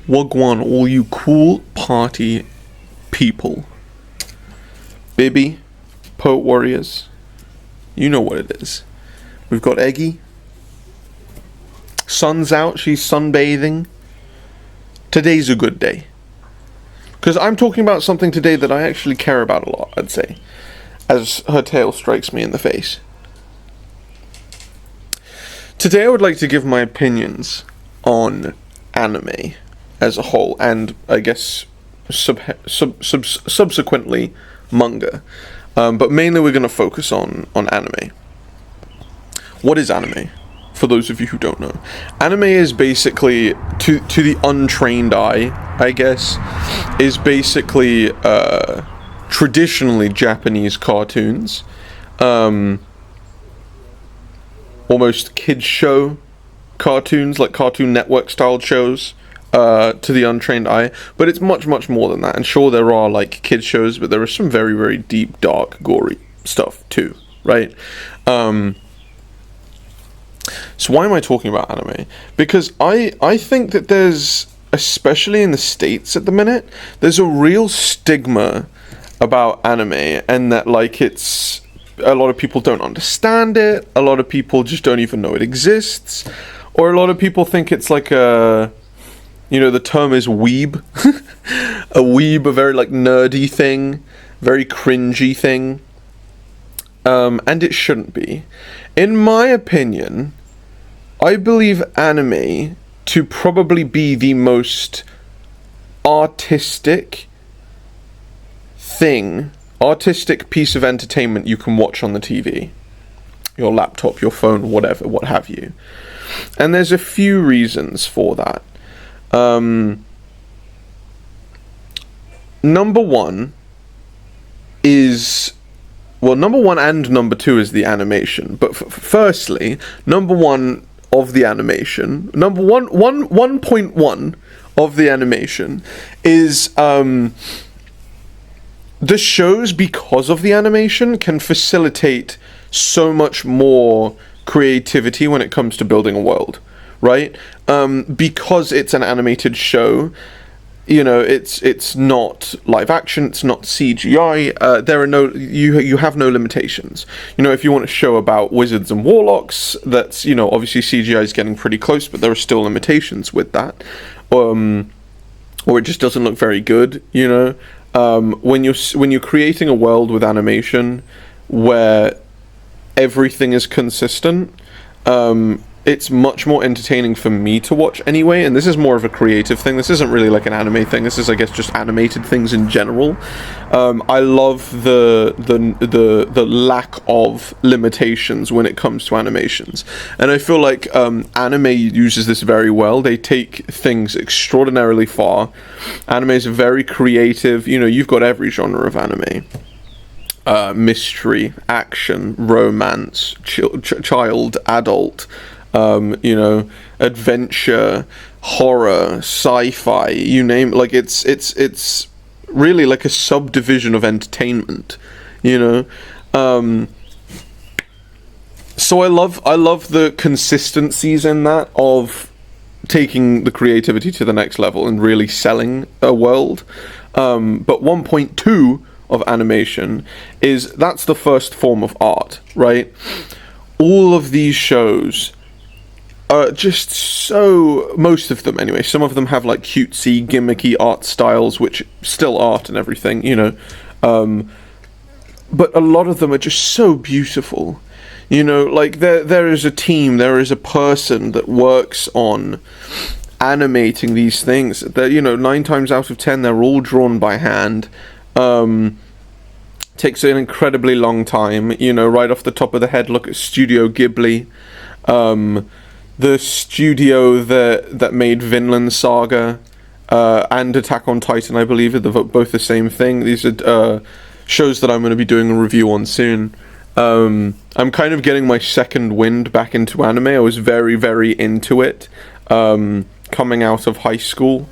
Wagwan, all you cool party people. BIBBY, Poet Warriors. You know what it is. We've got Eggy. Sun's out, she's sunbathing. Today's a good day. Because I'm talking about something today that I actually care about a lot, I'd say. As her tail strikes me in the face. Today I would like to give my opinions on anime as a whole, and I guess subsequently manga. But mainly we're going to focus on anime. What is anime? For those of you who don't know, anime is basically, to the untrained eye, I guess, is basically traditionally Japanese cartoons, almost kids show cartoons, like Cartoon Network style shows, to the untrained eye, but it's much more than that. And sure, there are like kids shows, but there is some very deep, dark, gory stuff too, right? So why am I talking about anime? Because I think that there's, especially in the States at the minute, there's a real stigma about anime, and that like it's, a lot of people don't understand it, a lot of people just don't even know it exists, or a lot of people think it's like a, you know, the term is weeb. A weeb, a very like nerdy thing, very cringy thing. And it shouldn't be. In my opinion, I believe anime to probably be the most artistic piece of entertainment you can watch on the TV, your laptop, your phone, whatever, what have you. And there's a few reasons for that. Number one and number two is the animation. But firstly, number one of the animation, 1.1 of the animation is the shows, because of the animation, can facilitate so much more creativity when it comes to building a world, right? Because it's an animated show, you know, it's not live action, it's not CGI. There are no, you have no limitations. You know, if you want a show about wizards and warlocks, that's, you know, obviously CGI is getting pretty close, but there are still limitations with that. Or it just doesn't look very good, you know. When you're creating a world with animation where everything is consistent, it's much more entertaining for me to watch anyway, and this is more of a creative thing. This isn't really like an anime thing. This is, I guess, just animated things in general. I love the lack of limitations when it comes to animations, and I feel like anime uses this very well. They take things extraordinarily far. Anime is very creative. You know, you've got every genre of anime. Mystery, action, romance, child, adult, you know, adventure, horror, sci-fi, you name it. Like it's really like a subdivision of entertainment, you know. So I love the consistencies in that, of taking the creativity to the next level and really selling a world. But 1.2 of animation that's the first form of art, right? All of these shows are just so, most of them anyway, some of them have like cutesy, gimmicky art styles, which still art and everything, you know, but a lot of them are just so beautiful, you know. Like there is a team, there is a person that works on animating these things. That, you know, 9 times out of 10 they're all drawn by hand. Takes an incredibly long time, you know. Right off the top of the head, look at Studio Ghibli, the studio that made Vinland Saga and Attack on Titan, I believe, are both the same thing. These are shows that I'm going to be doing a review on soon. I'm kind of getting my second wind back into anime. I was very into it coming out of high school,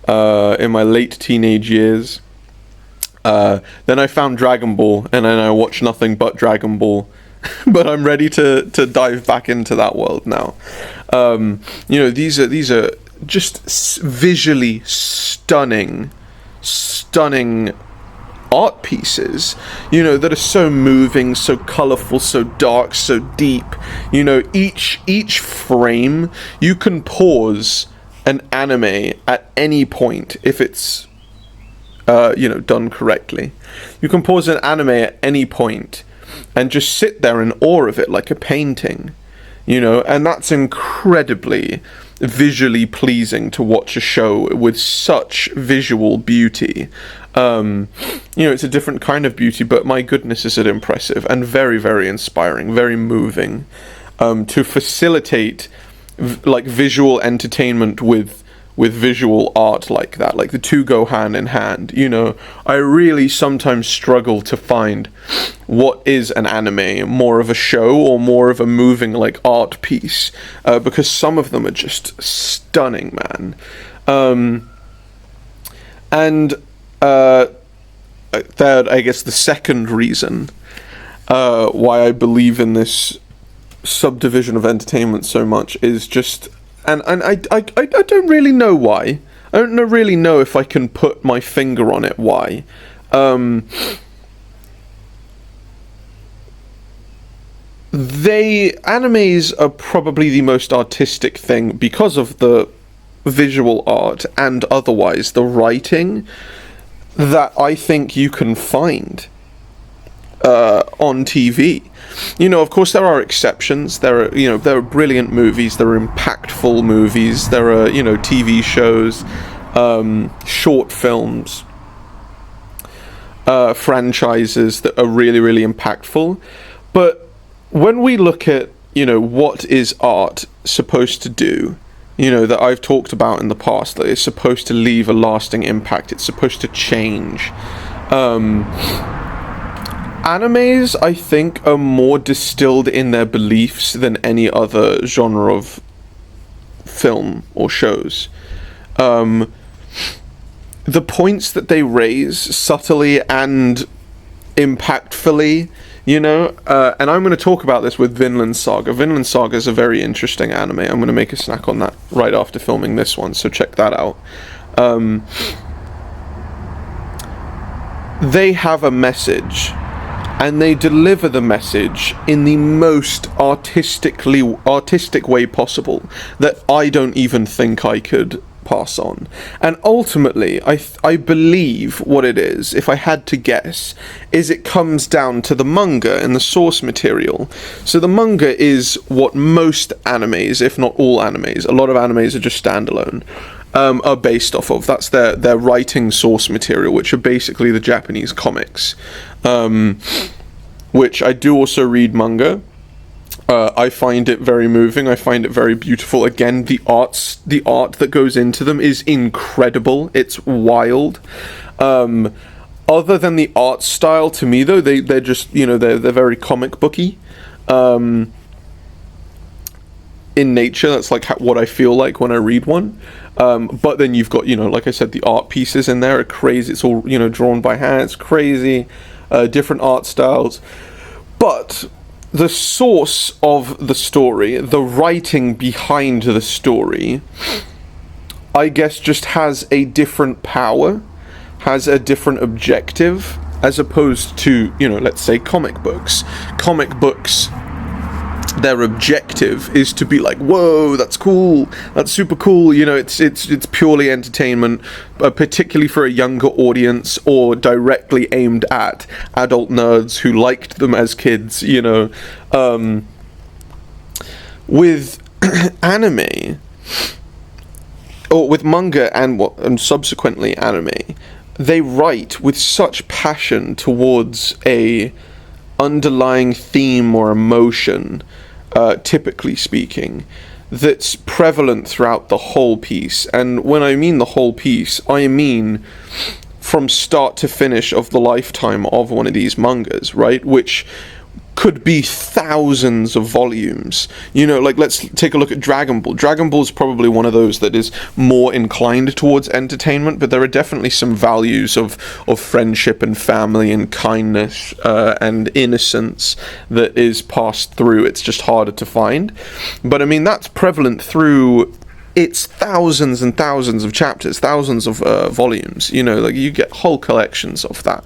in my late teenage years. Then I found Dragon Ball, and then I watched nothing but Dragon Ball. But I'm ready to dive back into that world now. You know, these are just visually stunning art pieces, that are so moving, so colorful, so dark, so deep. Each frame, you can pause an anime at any point if it's done correctly. You can pause an anime at any point and just sit there in awe of it like a painting, and that's incredibly visually pleasing to watch a show with such visual beauty. It's a different kind of beauty, but my goodness, is it impressive and very, very inspiring, very moving, to facilitate visual entertainment with visual art like that. Like, the two go hand in hand. I really sometimes struggle to find what is an anime, more of a show or more of a moving art piece, because some of them are just stunning, man. Third, I guess the second reason why I believe in this subdivision of entertainment so much is just, and I don't really know why. I don't really know if I can put my finger on it why. Animes are probably the most artistic thing because of the visual art and otherwise the writing that I think you can find on TV. Of course there are exceptions. There are brilliant movies, there are impactful movies, there are, TV shows, short films, franchises that are really, really impactful. But when we look at, what is art supposed to do, that I've talked about in the past, that it's supposed to leave a lasting impact, it's supposed to change. Animes, I think, are more distilled in their beliefs than any other genre of film or shows. The points that they raise subtly and impactfully, and I'm going to talk about this with Vinland Saga. Vinland Saga is a very interesting anime. I'm going to make a snack on that right after filming this one, so check that out. They have a message, and they deliver the message in the most artistic way possible that I don't even think I could pass on. And ultimately, I believe what it is, if I had to guess, is it comes down to the manga and the source material. So the manga is what most animes, if not all animes, a lot of animes are just standalone, are based off of. That's their writing source material, which are basically the Japanese comics, which I do also read manga. I find it very moving. I find it very beautiful. Again, the art that goes into them is incredible. It's wild. Other than the art style, to me though, they're just, they're very comic booky. In nature, that's what I feel like when I read one. But then you've got, like I said, the art pieces in there are crazy. It's all, drawn by hand. It's crazy. Different art styles. But the source of the story, the writing behind the story, I guess just has a different power, has a different objective, as opposed to, let's say comic books. Comic books, their objective is to be like, whoa, that's cool, that's super cool, it's purely entertainment, particularly for a younger audience, or directly aimed at adult nerds who liked them as kids, with anime, or with manga and subsequently anime, they write with such passion towards a underlying theme or emotion, typically speaking, that's prevalent throughout the whole piece. And when I mean the whole piece, I mean from start to finish of the lifetime of one of these mangas, right? Which could be thousands of volumes. Let's take a look at Dragon Ball. Dragon Ball is probably one of those that is more inclined towards entertainment, but there are definitely some values of friendship and family and kindness and innocence that is passed through. It's just harder to find. But I mean, that's prevalent through it's thousands and thousands of chapters, thousands of volumes, you know, like you get whole collections of that.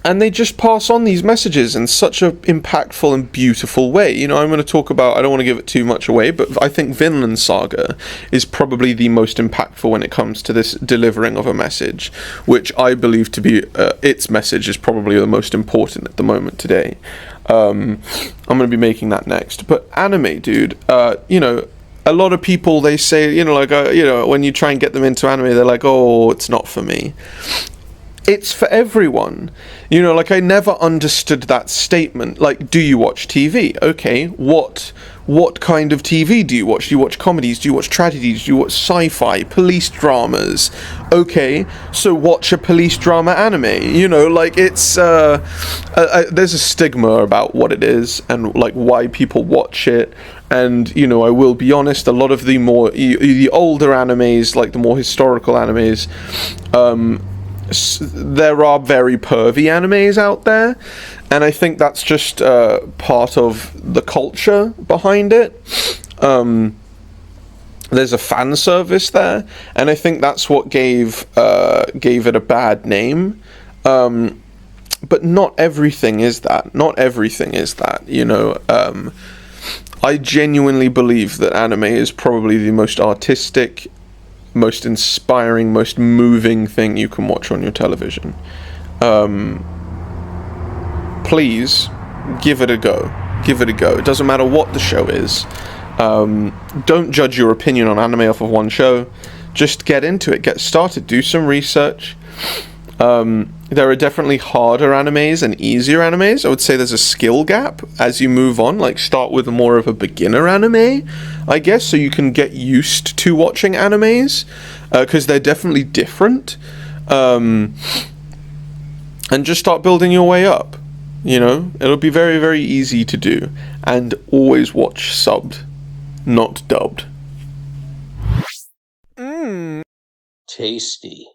And they just pass on these messages in such a impactful and beautiful way. You know, I'm going to talk about, I don't want to give it too much away, but I think Vinland Saga is probably the most impactful when it comes to this delivering of a message, which I believe to be, its message is probably the most important at the moment today. I'm going to be making that next. But anime, dude, you know, a lot of people, they say, you know, like, you know, when you try and get them into anime, they're like, oh, it's not for me. It's for everyone. You know, like, I never understood that statement. Like, do you watch TV? Okay, what kind of TV do you watch? Do you watch comedies? Do you watch tragedies? Do you watch sci-fi, police dramas? Okay, so watch a police drama anime. You know, like, it's there's a stigma about what it is and like why people watch it. And, you know, I will be honest, a lot of the more the older animes, like the more historical animes, there are very pervy animes out there, and I think that's just part of the culture behind it. There's a fan service there, and I think that's what gave it a bad name. But not everything is that. Not everything is that, you know. I genuinely believe that anime is probably the most artistic, most inspiring, most moving thing you can watch on your television. Please give it a go. Give it a go. It doesn't matter what the show is. Don't judge your opinion on anime off of one show. Just get into it. Get started. Do some research. There are definitely harder animes and easier animes. I would say there's a skill gap as you move on. Like, start with more of a beginner anime, I guess, so you can get used to watching animes, because they're definitely different. And just start building your way up. You know, it'll be very, very easy to do. And always watch subbed, not dubbed. Tasty.